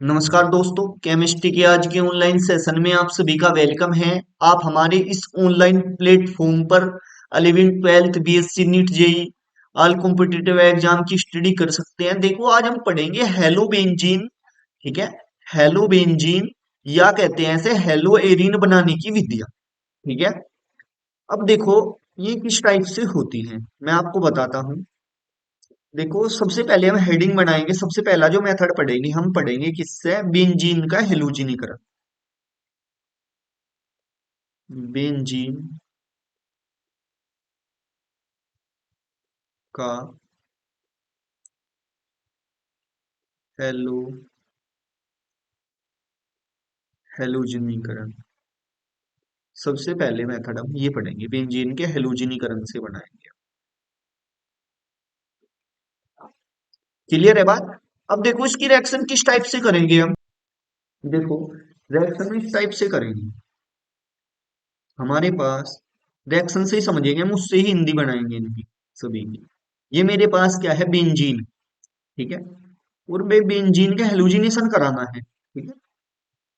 नमस्कार दोस्तों, केमिस्ट्री के आज के ऑनलाइन सेशन में आप सभी का वेलकम है। आप हमारे इस ऑनलाइन प्लेटफॉर्म पर 11th 12th BSc NEET JEE all competitive exam की स्टडी कर सकते हैं। देखो, आज हम पढ़ेंगे हेलो बेंजीन। ठीक है, हेलो बेंजीन या कहते हैं ऐसे हेलो एरीन बनाने की विधियां। ठीक है, अब देखो ये किस टाइप से होती है मैं आपको बताता हूँ। देखो, सबसे पहले हम हेडिंग बनाएंगे। सबसे पहला जो मेथड पढ़ेंगे, हम पढ़ेंगे किससे? बेंजीन का हेलोजिनीकरण। बेंजीन का हेलो हेलोजिनीकरण। सबसे पहले मेथड हम ये पढ़ेंगे, बेंजीन के हेलोजिनीकरण से बनाएंगे। क्लियर है बात? अब देखो, इसकी रिएक्शन किस टाइप से करेंगे हम। देखो, रिएक्शन इस टाइप से करेंगे। हमारे पास रिएक्शन से ही समझेंगे हम, उससे ही हिंदी बनाएंगे इनकी सभी की। ये मेरे पास क्या है? बेंजीन। ठीक है, और मैं बेंजीन का हेलोजिनेशन कराना है। ठीक है,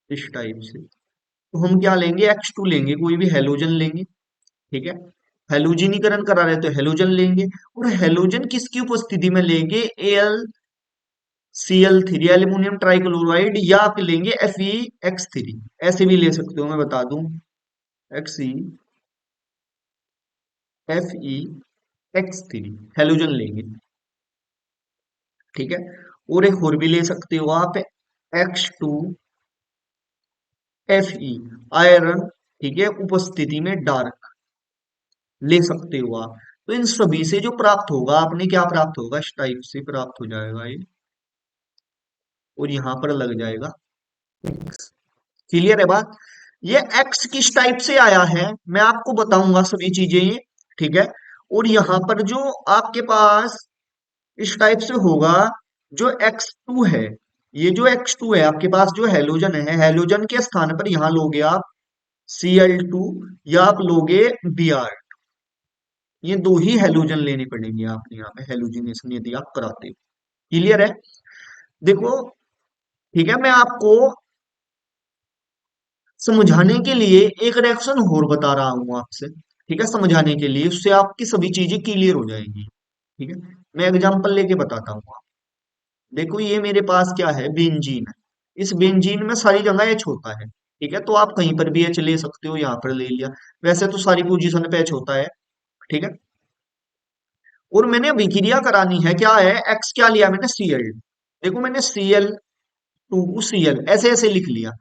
इस टाइप से तो हम क्या लेंगे? X2 लेंगे, कोई भी हेलोजन लेंगे। ठीक है, हेलोजिनीकरण करा रहे तो हेलोजन लेंगे। और हेलोजन किसकी उपस्थिति में लेंगे? AlCl3 एल्यूमिनियम ट्राइक्लोराइड, या आप लेंगे FeX3। ऐसे भी ले सकते हो, मैं बता दूं। XeFeX3 हेलोजन लेंगे। ठीक है, और एक और भी ले सकते हो आप, X2Fe आयरन। ठीक है, उपस्थिति में डार्क ले सकते हो आप। तो इन सभी से जो प्राप्त होगा, आपने क्या प्राप्त होगा? इस टाइप से प्राप्त हो जाएगा ये, और यहां पर लग जाएगा एक्स। क्लियर है बात? ये एक्स किस टाइप से आया है मैं आपको बताऊंगा सभी चीजें ये। ठीक है, और यहां पर जो आपके पास इस टाइप से होगा, जो X2 है, ये जो X2 है आपके पास, जो हेलोजन है, हेलोजन के स्थान पर यहां लोगे आप Cl2, या आप लोगे Br। ये दो ही हेलोजन लेने पड़ेंगे आपने यहाँ पे हेलोजिनेशन, यदि आप कराते हो। क्लियर है? देखो, ठीक है, मैं आपको समझाने के लिए एक रिएक्शन और बता रहा हूं आपसे। ठीक है, समझाने के लिए, उससे आपकी सभी चीजें क्लियर हो जाएंगी। ठीक है, मैं एग्जांपल लेके बताता हूँ आप। देखो, ये मेरे पास क्या है? बेंजीन है। इस बेंजीन में सारी जगह एच होता है। ठीक है, तो आप कहीं पर भी एच ले सकते हो, यहाँ पर ले लिया। वैसे तो सारी पोजीशन पे एच होता है। ठीक है, और मैंने अभिक्रिया करानी है, क्या है? एक्स क्या लिया मैंने? Cl। देखो, मैंने Cl2Cl ऐसे ऐसे लिख लिया।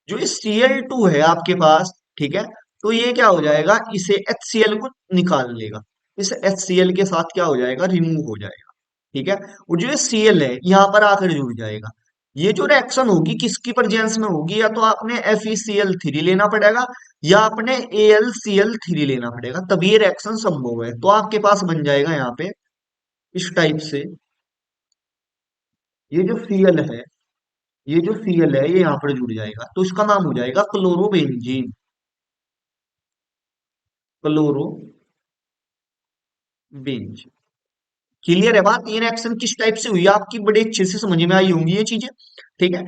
जो ये Cl2 है आपके पास, ठीक है, तो ये क्या हो जाएगा? इसे HCl को निकाल लेगा। इस HCl के साथ क्या हो जाएगा? रिमूव हो जाएगा। ठीक है, और जो ये Cl है यहाँ पर आकर जुड़ जाएगा। ये जो रिएक्शन होगी किसकी प्रेजेंस में होगी? या तो आपने FeCl3 लेना पड़ेगा, या आपने AlCl3 लेना पड़ेगा, तभी ये रिएक्शन संभव है। तो आपके पास बन जाएगा यहाँ पे इस टाइप से। ये जो Cl है, ये जो Cl है, ये यहाँ पर जुड़ जाएगा, तो इसका नाम हो जाएगा क्लोरोबेंजीन। क्लोरोबेंज। क्लियर है बात? ये रिएक्शन किस टाइप से हुई, आपकी बड़े अच्छे से समझ में आई होंगी ये चीजें। ठीक है,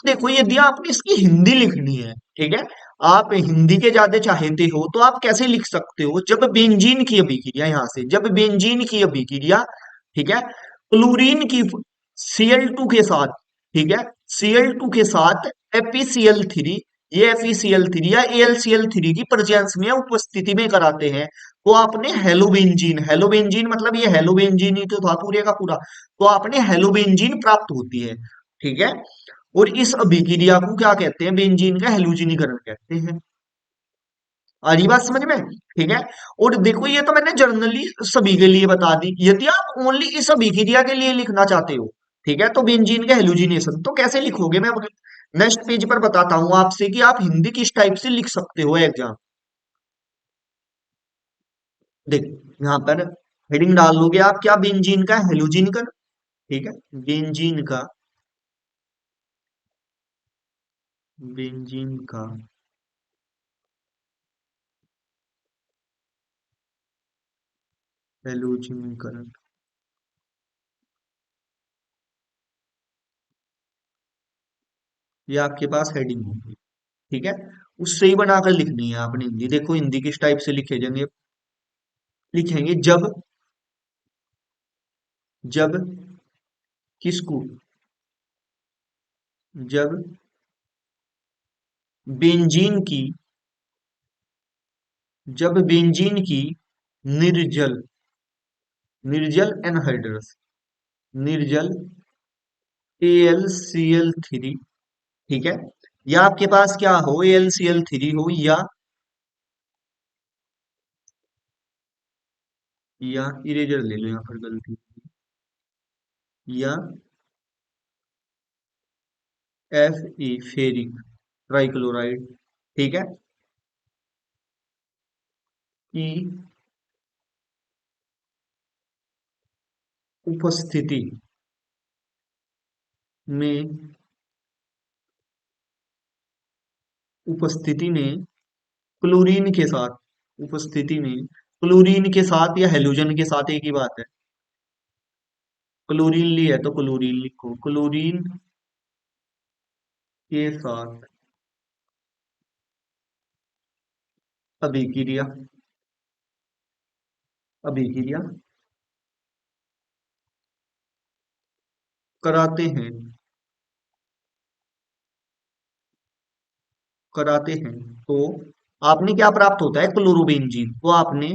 देखो, यदि आपने इसकी हिंदी लिखनी है, ठीक है, आप हिंदी के ज्यादा चाहते हो तो आप कैसे लिख सकते हो? जब बेंजीन की अभिक्रिया, यहां से जब बेंजीन की अभिक्रिया, ठीक है, क्लोरीन की Cl2 के साथ, ठीक है, Cl2 के साथ FeCl3, ये FeCl3 या AlCl3 की प्रेजेंस में उपस्थिति में कराते हैं, तो आपने हेलोबेंजीन, हेलोबेंजीन मतलब ये हेलोबेंजीन ही तो था पूरे का पूरा, तो आपने हेलोबेंजीन प्राप्त होती है। ठीक है, और इस अभिक्रिया को क्या कहते हैं? बेंजीन का हेलोजिनीकरण कहते हैं। आ रही बात समझ में? ठीक है, और देखो, ये तो मैंने जर्नली सभी के लिए बता दी। यदि आप ओनली इस अभिक्रिया के लिए लिखना चाहते हो, ठीक है, तो बेंजीन का हेलोजिनेशन तो कैसे लिखोगे? मैं नेक्स्ट पेज पर बताता हूं आपसे कि आप हिंदी किस टाइप से लिख सकते हो एग्जाम। देख, यहाँ पर हेडिंग डाल दोगे आप, क्या? बेंजीन का हेलोजिनीकरण। ठीक है, बेंजीन का, बेंजीन का हेलोजिनीकरण। ये आपके पास हेडिंग होगी। ठीक है, उससे ही बनाकर लिखनी है आपने हिंदी। देखो हिंदी किस टाइप से लिखे जाएंगे, लिखेंगे जब, जब किसको, जब बेंजीन की, जब बेंजीन की निर्जल, निर्जल एनहाइड्रस, निर्जल AlCl3, ठीक है, या आपके पास क्या हो, AlCl3 हो, या इरेजर ले लो यहाँ पर गलती, या फेरिक ट्राइक्लोराइड, ठीक है, की उपस्थिति में, उपस्थिति में क्लोरीन के साथ, उपस्थिति में क्लोरीन के साथ या हेलोजन के साथ, एक ही बात है, क्लोरीन ली है तो क्लोरीन लिखो, क्लोरीन के साथ अभिक्रिया, अभिक्रिया कराते हैं, कराते हैं, तो आपने क्या प्राप्त होता है, क्लोरोबेंजीन, तो आपने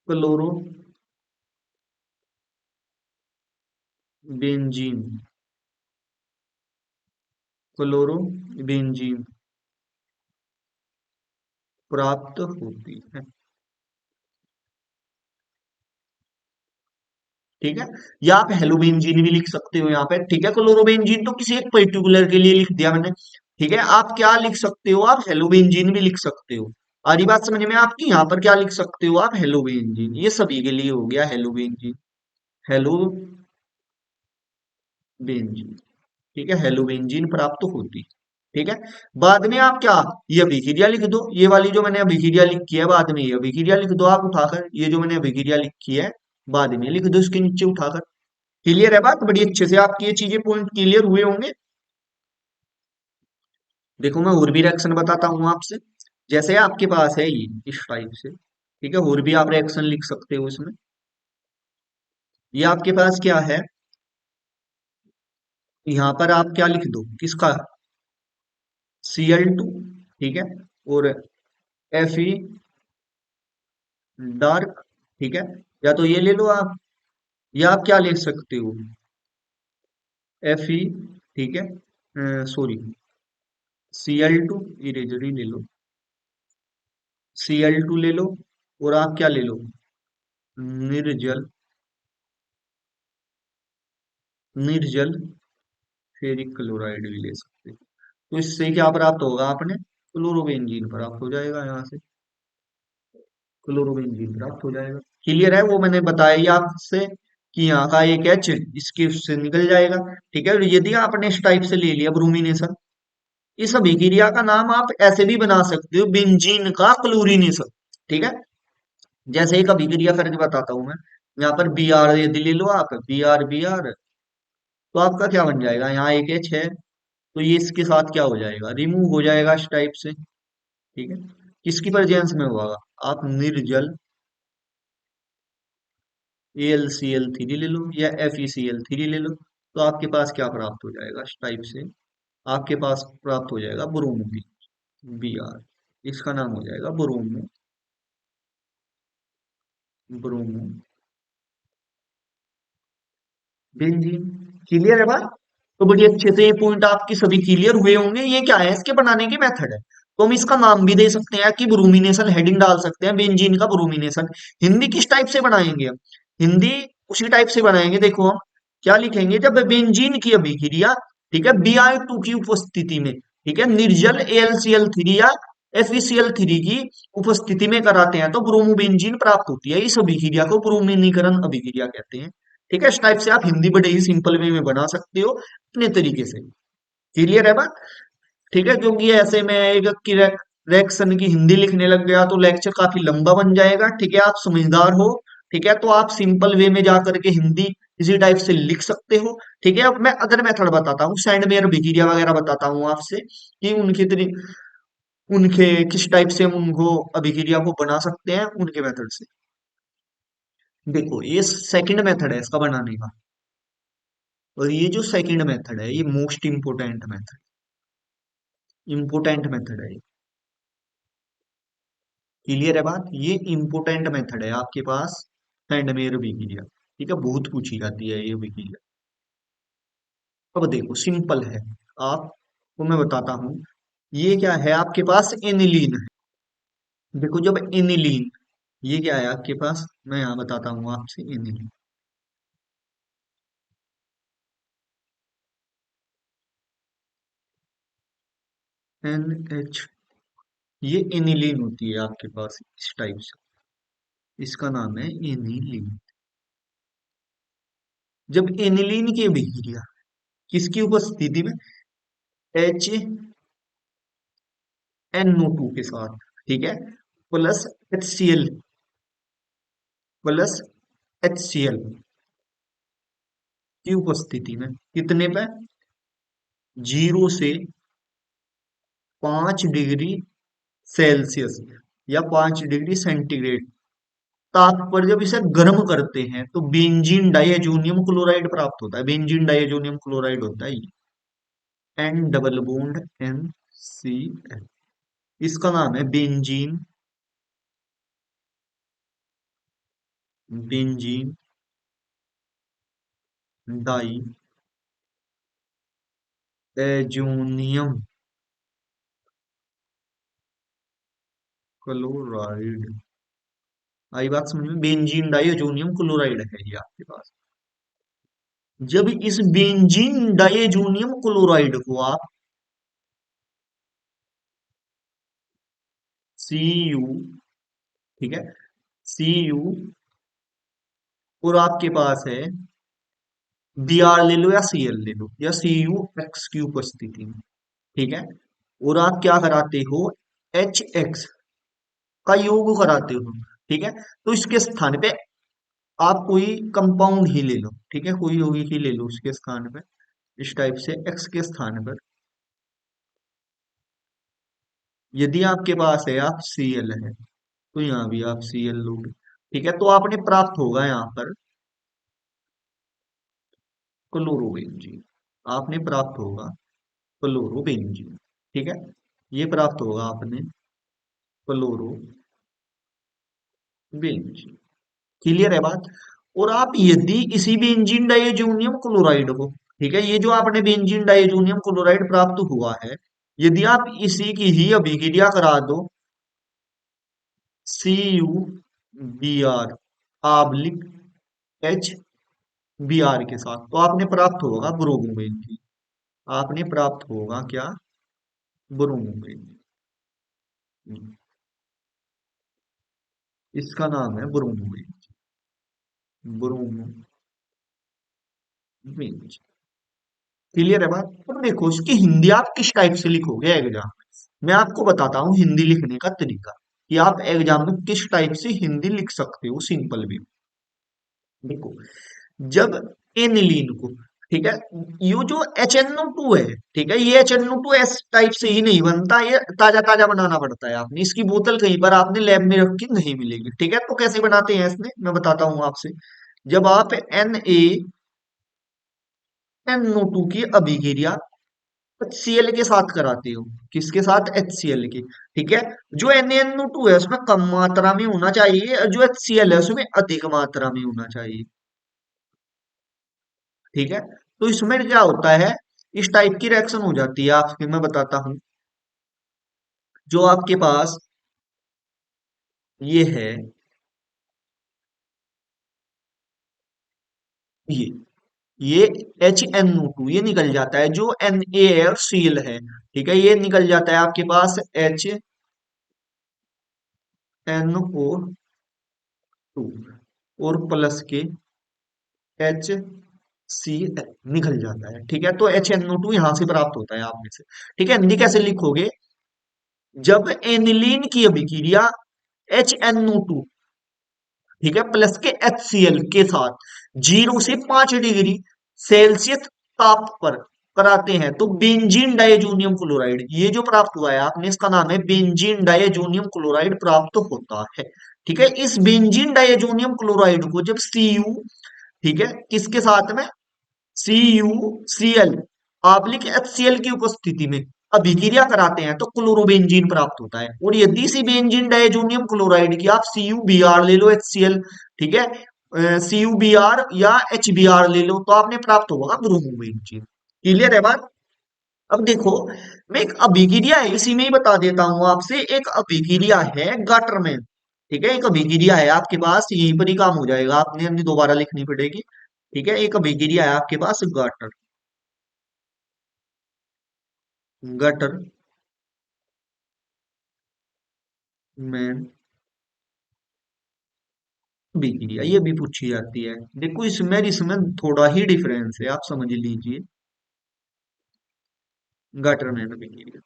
क्लोरोबेंजीन, क्लोरोबेंजीन प्राप्त होती है। ठीक है, या आप हेलोबेंजीन भी लिख सकते हो यहाँ पे, ठीक है, क्लोरोबेंजीन तो किसी एक पर्टिकुलर के लिए लिख दिया मैंने। ठीक है, आप क्या लिख सकते हो, आप हेलोबेंजीन भी लिख सकते हो। आ रही बात समझ में आपकी, यहाँ पर क्या लिख सकते हो आप, हेलोबेंजीन, ये सभी के लिए हो गया हेलोबेंजीन, हेलोबेंजीन, ठीक है, हेलोबेंजीन प्राप्त होती, ठीक है। बाद में आप क्या, ये अभिक्रिया लिख दो, ये वाली जो मैंने अभिक्रिया लिखी है बाद में, ये अभिक्रिया लिख दो आप उठाकर, ये जो मैंने अभिक्रिया लिखी है बाद में लिख दो इसके नीचे उठाकर। क्लियर है बात, बड़ी अच्छे से आपकी ये चीजें पॉइंट क्लियर हुए होंगे। देखो मैं और भी रिएक्शन बताता हूँ आपसे, जैसे आपके पास है ये इस टाइप से, ठीक है, और भी आप रिएक्शन लिख सकते हो इसमें। ये आपके पास क्या है, यहाँ पर आप क्या लिख दो, किसका, Cl2, ठीक है, और Fe डार्क, ठीक है, या तो ये ले लो आप, या आप क्या ले सकते हो, Fe, ठीक है, सॉरी, Cl2 इरेजर ही ले लो, Cl2 ले लो, और आप क्या ले लो, निर्जल, निर्जल फेरिक क्लोराइड भी ले सकते हो। तो इससे क्या प्राप्त होगा, आपने क्लोरोबेंजीन प्राप्त हो जाएगा, यहाँ से क्लोरोबेंजीन प्राप्त हो जाएगा। क्लियर है, वो मैंने बताया ही आपसे कि यहाँ का एक एच इसके उससे निकल जाएगा। ठीक है, और यदि आपने इस टाइप से ले लिया ब्रूमिनेशन, इस अभिक्रिया का नाम आप ऐसे भी बना सकते हो, बेंजीन का क्लोरीनेशन। ठीक है, जैसे एक अभिक्रिया करके बताता हूं मैं, यहाँ पर बी आर यदि ले लो आप, बी आर, तो आपका क्या बन जाएगा, यहाँ एक एच है, तो ये इसके साथ क्या हो जाएगा, रिमूव हो जाएगा इस टाइप से। ठीक है, किसकी प्रेजेंस में होगा, आप निर्जल AlCl3 ले लो या FeCl3 ले लो, तो आपके पास क्या प्राप्त हो जाएगा इस टाइप से, आपके पास प्राप्त हो जाएगा ब्रोमो, Br, इसका नाम हो जाएगा ब्रोमो, ब्रोमो बेंजीन। क्लियर है बात, तो बड़ी अच्छे से ये पॉइंट आपके सभी क्लियर हुए होंगे। ये क्या है, इसके बनाने की मेथड है, तो हम इसका नाम भी दे सकते हैं कि ब्रूमिनेशन, हेडिंग डाल सकते हैं बेंजीन का ब्रूमिनेशन। हिंदी किस टाइप से बनाएंगे हम, हिंदी उसी टाइप से बनाएंगे। देखो हम क्या लिखेंगे, जब बेंजीन की अभिक्रिया, ठीक है, Br2 की उपस्थिति में, ठीक है, निर्जल AlCl3 या FeCl3 की उपस्थिति में कराते हैं तो ब्रोमोबेंजीन प्राप्त होती है। इस अभिक्रिया को ब्रोमीनीकरण अभिक्रिया कहते हैं। ठीक है, इस टाइप से आप हिंदी बड़े ही सिंपल वे में बना सकते हो अपने तरीके से। क्लियर है बात, ठीक है, क्योंकि ऐसे में एक रिएक्शन की हिंदी लिखने लग गया तो लेक्चर काफी लंबा बन जाएगा। ठीक है, आप समझदार हो, ठीक है, तो आप सिंपल वे में जा करके हिंदी इसी टाइप से लिख सकते हो। ठीक है, अब मैं अदर मेथड बताता हूँ, सैंडमेयर बिहेवियर वगैरह बताता हूँ आपसे कि उनके किस टाइप से हम उनको अभिक्रिया को बना सकते हैं उनके मेथड से। देखो ये सेकंड मेथड है इसका बनाने का, और ये जो सेकंड मेथड है ये मोस्ट इम्पोर्टेंट मेथड है। क्लियर है बात, ये इम्पोर्टेंट मेथड है आपके पास, सैंडमेयर बिहेवियर। ठीक है, बहुत पूछी जाती है ये बिहेवियर। अब देखो सिंपल है, आपको मैं बताता हूँ। ये क्या है आपके पास, एनिलीन है। देखो जब एनिलीन, ये क्या है आपके पास, मैं यहाँ बताता हूँ आपसे, एनिलीन, NH, ये एनिलीन होती है आपके पास इस टाइप से, इसका नाम है एनिलीन। जब एनिलीन की अभिक्रिया किसकी उपस्थिति में, HNO2 के साथ, ठीक है, प्लस HCl, प्लस HCl की उपस्थिति में, कितने पे, 0 से 5 डिग्री सेल्सियस या 5 डिग्री सेंटीग्रेड ताप पर जब इसे गर्म करते हैं तो बेंजीन डाइअजोनियम क्लोराइड प्राप्त होता है। बेंजीन डाइअजोनियम क्लोराइड होता है ये, एन डबल बॉन्ड NCl, इसका नाम है बेंजीन, बेंजीन डाइअजोनियम क्लोराइड। आई बात समझ में, बेंजीन डाइअजोनियम क्लोराइड है ये आपके पास। जब इस बेंजीन डाइअजोनियम क्लोराइड को आप Cu, ठीक है, Cu, और आपके पास है Br ले लो या Cl ले लो, या CuX की उपस्थिति में, ठीक है, और आप क्या कराते हो, HX का योग कराते हो, ठीक है, तो इसके स्थान पे आप कोई कंपाउंड ही ले लो, ठीक है, कोई यौगिक ही ले लो उसके स्थान पे, इस टाइप से X के स्थान पर। यदि आपके पास है, आप Cl है, तो यहाँ भी आप Cl लोगे, ठीक है, तो आपने प्राप्त होगा यहाँ पर क्लोरोबेंजीन, आपने प्राप्त होगा क्लोरोबेंजीन, ठीक है, ये प्राप्त होगा आपने क्लोरोबेंजीन। क्लियर है बात। और आप यदि इसी बेंजीन डाइअजोनियम क्लोराइड को, ठीक है, ये जो आपने बेंजीन डाइअजोनियम क्लोराइड प्राप्त हुआ है, यदि आप इसी की ही अभिक्रिया करा दो CuBr, आबलिक HBr के साथ, तो आपने प्राप्त होगा ब्रोमोबेंजीन, आपने प्राप्त होगा क्या, ब्रोमोबेंजीन, इसका नाम है ब्रोमोबेंजीन, ब्रोमोबेंजीन। क्लियर है बात। अब देखो इसकी हिंदी आप किस टाइप से लिखोगे एग्जाम में, मैं आपको बताता हूँ हिंदी लिखने का तरीका, कि आप एग्जाम में किस टाइप से हिंदी लिख सकते हो सिंपल भी। देखो जब एनिलीन को, ठीक है, ये जो HNO2 है, ठीक है, ये HNO2 एस टाइप से ही नहीं बनता, ये ताजा ताजा बनाना पड़ता है। आपने इसकी बोतल कहीं पर आपने लैब में रख के नहीं मिलेगी, ठीक है, तो कैसे बनाते हैं इसमें मैं बताता हूँ आपसे। जब आप NaNO2 की अभिक्रिया HCl के साथ कराते हो, किसके साथ, HCl के, ठीक है, जो NaNO2 है उसमें कम मात्रा में होना चाहिए, और जो HCl है उसमें अधिक मात्रा में होना चाहिए, ठीक है, तो इसमें क्या होता है, इस टाइप की रिएक्शन हो जाती है आपकी, मैं बताता हूं। जो आपके पास ये है, ये ये HNO2 ये निकल जाता है, जो NaCl है, ठीक है, ये निकल जाता है आपके पास HNO2 और प्लस के HC निकल जाता है, ठीक है, तो HNO2 यहां से प्राप्त होता है आप में से। ठीक है, हिंदी कैसे लिखोगे, जब एनिलीन की अभिक्रिया HNO2, ठीक है, प्लस के HCl के साथ 0 से 5 डिग्री सेल्सियस ताप पर कराते हैं तो बेंजीन डाइजोनियम क्लोराइड ये जो प्राप्त हुआ है आपने, इसका नाम है बेंजीन डाइजोनियम क्लोराइड प्राप्त होता है। ठीक है, इस बेंजीन डाइजोनियम क्लोराइड को जब Cu, ठीक है, किसके साथ में, CuCl ऑब्लिक HCl की उपस्थिति में अभिक्रिया कराते हैं तो क्लोरोबेंजीन प्राप्त होता है। और यदि इसी बेंजीन डाइजोनियम क्लोराइड की आप CuBr ले लो HCl, ठीक है, CuBr या HBr ले लो तो आपने प्राप्त होगा ब्रोमोबेंजीन। क्लियर है बात। अब देखो, मैं एक अभिक्रिया है इसी में ही बता देता हूं आपसे, एक अभिक्रिया है गाटरमैन। ठीक है, एक अभिक्रिया है आपके पास, यहीं पर ही काम हो जाएगा, आपने अपनी दोबारा लिखनी पड़ेगी। ठीक है, एक अभिक्रिया है आपके पास गाटर गटर मैन अभिक्रिया, ये भी पूछी जाती है। देखो इसमें और इसमें थोड़ा ही डिफरेंस है, आप समझ लीजिए। गटर मैन अभिक्रिया,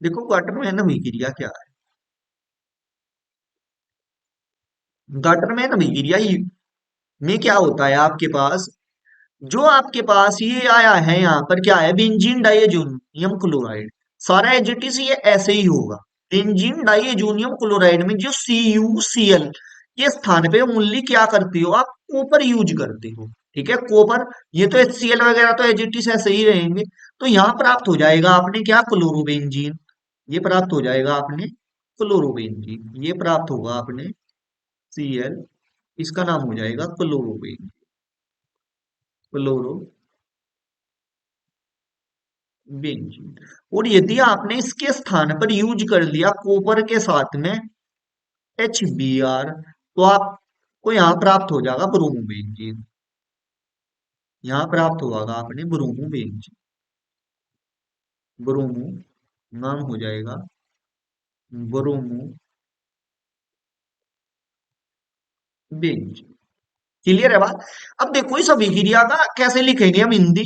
देखो गटर मैन अभिक्रिया क्या है। गटर मैन अभिक्रिया में क्या होता है आपके पास, जो आपके पास ये आया है यहाँ पर क्या है, बेंजीन डाइएजोनियम क्लोराइड, सारा एजेटिस ये ऐसे ही होगा। बेंजीन डाइएजोनियम क्लोराइड में जो CuCl के स्थान पे ओनली क्या करते हो आप, कॉपर यूज करते हो। ठीक है, कॉपर, ये तो HCl वगैरह तो एजेटिस ऐसे ही रहेंगे। तो यहाँ प्राप्त हो जाएगा आपने क्या, क्लोरोबेंजीन। ये प्राप्त हो जाएगा आपने क्लोरोबेंजीन, ये प्राप्त होगा आपने Cl, इसका नाम हो जाएगा क्लोरोबेंजीन, क्लोरो बेंजीन। और यदि आपने इसके स्थान पर यूज कर लिया कॉपर के साथ में HBr तो आपको यहाँ प्राप्त हो जाएगा ब्रोमोबेंजीन, यहाँ प्राप्त होगा आपने ब्रोमोबेंजीन, ब्रोमो नाम हो जाएगा ब्रोमोबेंजीन। क्लियर है बात। अब देखो इस अभिक्रिया का कैसे लिखेंगे हम हिंदी।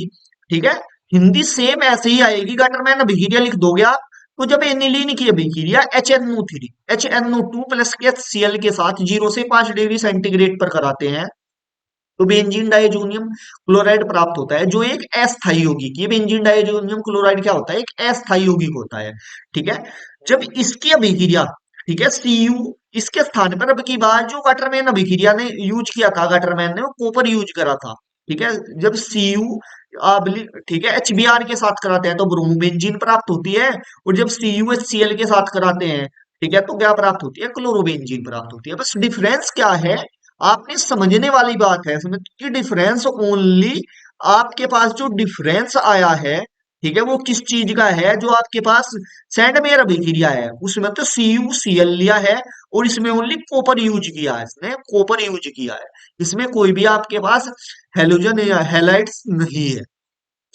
ठीक है, हिंदी सेम ऐसे ही आएगी, गटरमैन अभिक्रिया लिख दोगे आप। तो जब एनिलीन की अभिक्रिया HNO3 प्लस के HCl के साथ 0 से 5 डिग्री सेंटीग्रेड पर कराते हैं तो बेंजीन डाइजोनियम क्लोराइड प्राप्त होता है जो एक अस्थायी यौगिक, ये बेंजीन डाइजोनियम क्लोराइड क्या होता है, एक अस्थायी यौगिक होता है। ठीक है, जब इसकी अभिक्रिया, ठीक है, इसके स्थान पर अब की बार जो गटरमैन अभिक्रिया ने यूज किया था, गटरमैन ने वो कॉपर यूज करा था। ठीक है, जब ठीक है HBr के साथ कराते हैं तो ब्रोमोबेंजीन प्राप्त होती है। और जब CuHCl के साथ कराते हैं, ठीक है, तो क्या प्राप्त होती है, क्लोरोबेंजीन प्राप्त होती है। बस डिफरेंस क्या है, आपने समझने वाली बात है इसमें कि डिफरेंस ओनली आपके पास जो डिफरेंस आया है, ठीक है, वो किस चीज का है, जो आपके पास सैंडमेयर अभिक्रिया है उसमें तो CuCl लिया है और इसमें ओनली कॉपर यूज किया है, इसने कॉपर यूज किया है। इसमें कोई भी आपके पास हेलोजन या हैलाइड्स नहीं है।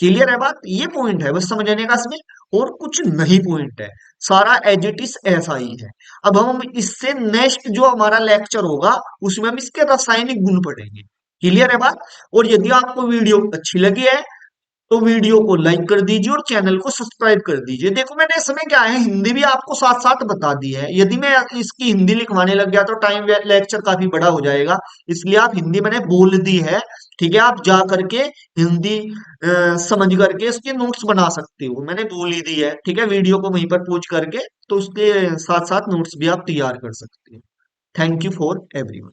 क्लियर है बात, ये पॉइंट है बस समझने का इसमें, और कुछ नहीं पॉइंट है, सारा एज इट इज ऐसा ही है। अब हम इससे नेक्स्ट जो हमारा लेक्चर होगा उसमें हम इसके रासायनिक गुण पढ़ेंगे। क्लियर है बात। और यदि आपको वीडियो अच्छी लगी है तो वीडियो को लाइक कर दीजिए और चैनल को सब्सक्राइब कर दीजिए। देखो मैंने इसमें क्या है, हिंदी भी आपको साथ साथ बता दी है, यदि मैं इसकी हिंदी लिखवाने लग गया तो टाइम लेक्चर काफी बड़ा हो जाएगा, इसलिए आप हिंदी मैंने बोल दी है। ठीक है, आप जा करके हिंदी समझ करके इसके नोट्स बना सकते हो, मैंने बोल ही दी है। ठीक है, वीडियो को वहीं पर पहुंच करके तो उसके साथ साथ नोट्स भी आप तैयार कर सकते हो। Thank you for everyone.